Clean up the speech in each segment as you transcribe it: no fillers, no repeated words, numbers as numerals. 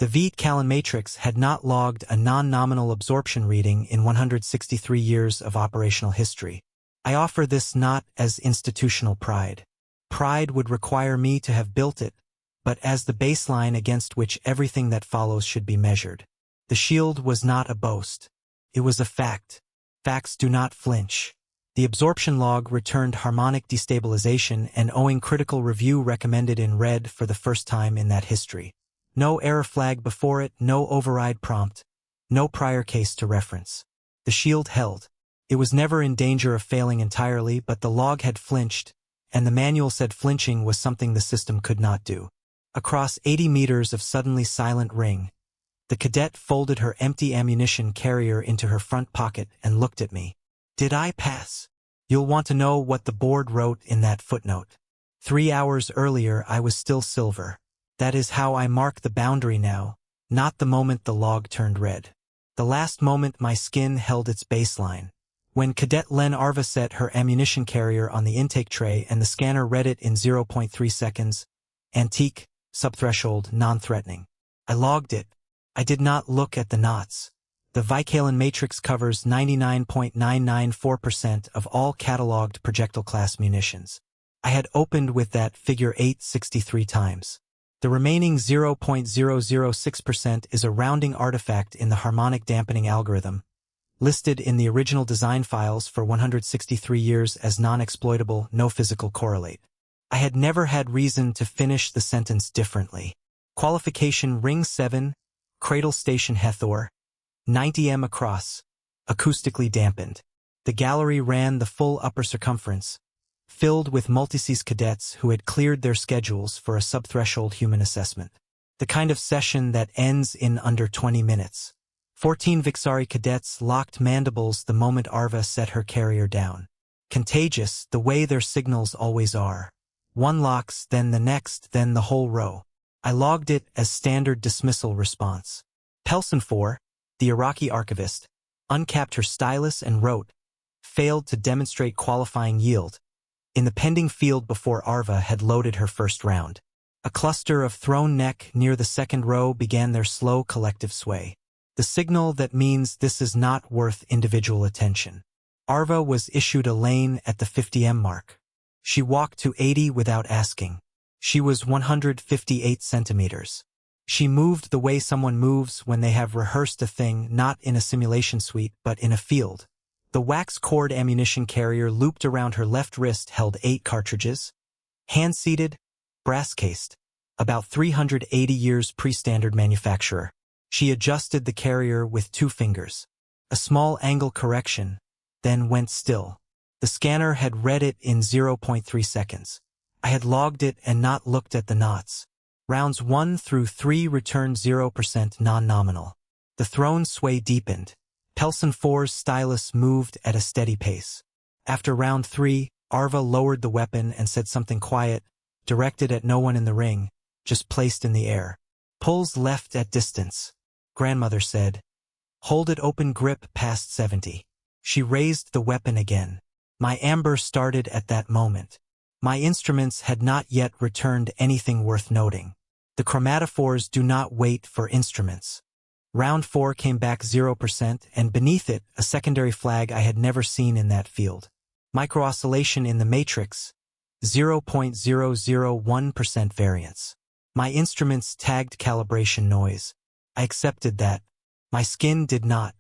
The Callan matrix had not logged a non-nominal absorption reading in 163 years of operational history. I offer this not as institutional pride. Pride would require me to have built it, but as the baseline against which everything that follows should be measured. The shield was not a boast. It was a fact. Facts do not flinch. The absorption log returned harmonic destabilization and owing critical review recommended in red for the first time in that history. No error flag before it, no override prompt, no prior case to reference. The shield held. It was never in danger of failing entirely, but the log had flinched, and the manual said flinching was something the system could not do. Across 80 meters of suddenly silent ring, the cadet folded her empty ammunition carrier into her front pocket and looked at me. Did I pass? You'll want to know what the board wrote in that footnote. 3 hours earlier I was still silver. That is how I mark the boundary now, not the moment the log turned red. The last moment my skin held its baseline. When Cadet Len Arva set her ammunition carrier on the intake tray and the scanner read it in 0.3 seconds, antique, subthreshold, non-threatening. I logged it. I did not look at the knots. The Vicallan matrix covers 99.994% of all cataloged projectile class munitions. I had opened with that figure 863 times. The remaining 0.006% is a rounding artifact in the harmonic dampening algorithm, listed in the original design files for 163 years as non-exploitable, no physical correlate. I had never had reason to finish the sentence differently. Qualification Ring 7, Cradle Station Hathor, 90 m across, acoustically dampened. The gallery ran the full upper circumference, filled with multisys cadets who had cleared their schedules for a subthreshold human assessment. The kind of session that ends in under 20 minutes. 14 Vixari cadets locked mandibles the moment Arva set her carrier down. Contagious, the way their signals always are. One locks, then the next, then the whole row. I logged it as standard dismissal response. Pelson 4, the Iraqi archivist, uncapped her stylus and wrote, failed to demonstrate qualifying yield, in the pending field before Arva had loaded her first round. A cluster of thrown neck near the second row began their slow collective sway. The signal that means this is not worth individual attention. Arva was issued a lane at the 50 m mark. She walked to 80 without asking. She was 158 centimeters. She moved the way someone moves when they have rehearsed a thing not in a simulation suite but in a field. The wax cord ammunition carrier looped around her left wrist held 8 cartridges. Hand-seated, brass-cased, about 380 years pre-standard manufacturer. She adjusted the carrier with 2 fingers. A small angle correction, then went still. The scanner had read it in 0.3 seconds. I had logged it and not looked at the knots. Rounds 1 through 3 returned 0% non-nominal. The throne sway deepened. Pelson 4's stylus moved at a steady pace. After round 3, Arva lowered the weapon and said something quiet, directed at no one in the ring, just placed in the air. Pulls left at distance. Grandmother said, hold it open grip past 70. She raised the weapon again. My amber started at that moment. My instruments had not yet returned anything worth noting. The chromatophores do not wait for instruments. Round 4 came back 0% and beneath it a secondary flag I had never seen in that field. Micro-oscillation in the matrix, 0.001% variance. My instruments tagged calibration noise. I accepted that. My skin did not.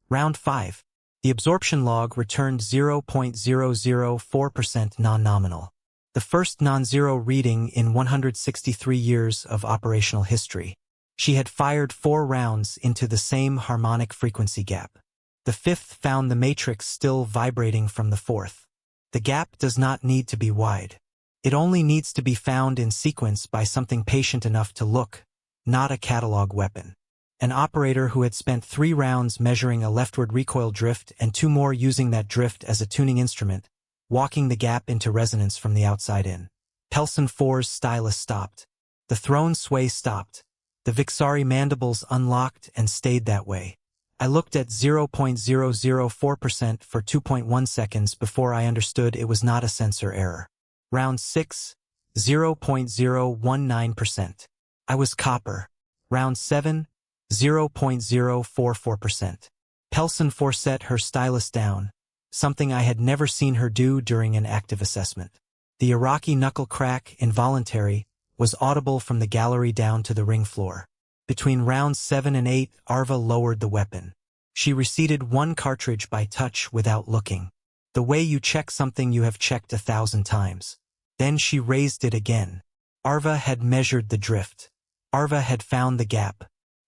Round 5. The absorption log returned 0.004% non-nominal. The first non-zero reading in 163 years of operational history. She had fired 4 rounds into the same harmonic frequency gap. The 5th found the matrix still vibrating from the 4th. The gap does not need to be wide. It only needs to be found in sequence by something patient enough to look, not a catalog weapon. An operator who had spent 3 rounds measuring a leftward recoil drift and 2 more using that drift as a tuning instrument, walking the gap into resonance from the outside in. Pelson 4's stylus stopped. The throne sway stopped. The Vixari mandibles unlocked and stayed that way. I looked at 0.004% for 2.1 seconds before I understood it was not a sensor error. Round 6, 0.019%. I was copper. Round 7, 0.044%. Pelson forset her stylus down, something I had never seen her do during an active assessment. The Iraqi knuckle crack, involuntary, was audible from the gallery down to the ring floor. Between rounds 7 and 8, Arva lowered the weapon. She reseated one cartridge by touch without looking. The way you check something you have checked 1,000 times. Then she raised it again. Arva had measured the drift. Arva had found the gap.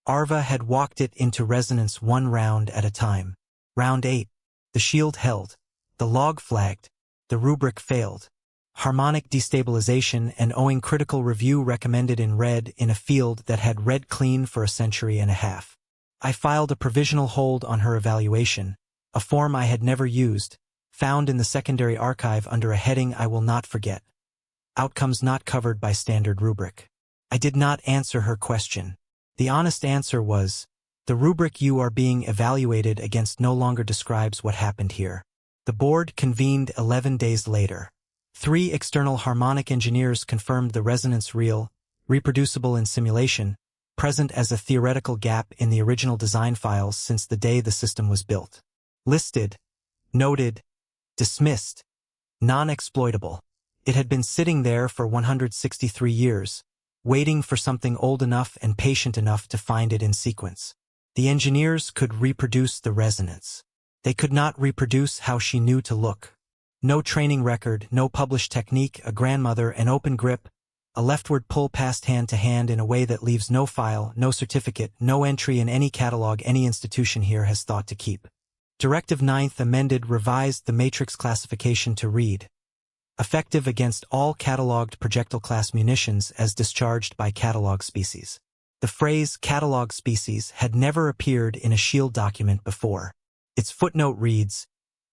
Arva had walked it into resonance one round at a time. Round 8. The shield held. The log flagged. The rubric failed. Harmonic destabilization and owing critical review recommended in red in a field that had read clean for a century and a half. I filed a provisional hold on her evaluation, a form I had never used, found in the secondary archive under a heading I will not forget. Outcomes not covered by standard rubric. I did not answer her question. The honest answer was, the rubric you are being evaluated against no longer describes what happened here. The board convened 11 days later. 3 external harmonic engineers confirmed the resonance real, reproducible in simulation, present as a theoretical gap in the original design files since the day the system was built. Listed, noted, dismissed, non-exploitable. It had been sitting there for 163 years, waiting for something old enough and patient enough to find it in sequence. The engineers could reproduce the resonance. They could not reproduce how she knew to look. No training record, no published technique, a grandmother, an open grip, a leftward pull passed hand to hand in a way that leaves no file, no certificate, no entry in any catalog any institution here has thought to keep. Directive 9th amended revised the matrix classification to read, effective against all cataloged projectile class munitions as discharged by catalog species. The phrase catalog species had never appeared in a SHIELD document before. Its footnote reads,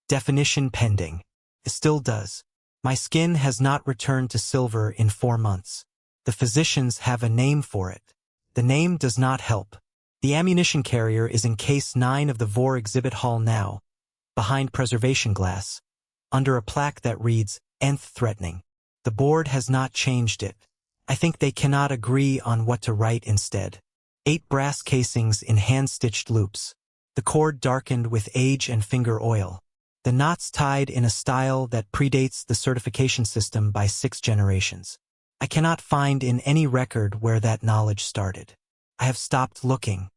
definition pending. It still does. My skin has not returned to silver in 4 months. The physicians have a name for it. The name does not help. The ammunition carrier is in case 9 of the VOR exhibit hall now, behind preservation glass, under a plaque that reads, nth threatening. The board has not changed it. I think they cannot agree on what to write instead. 8 brass casings in hand-stitched loops. The cord darkened with age and finger oil. The knots tied in a style that predates the certification system by 6 generations. I cannot find in any record where that knowledge started. I have stopped looking.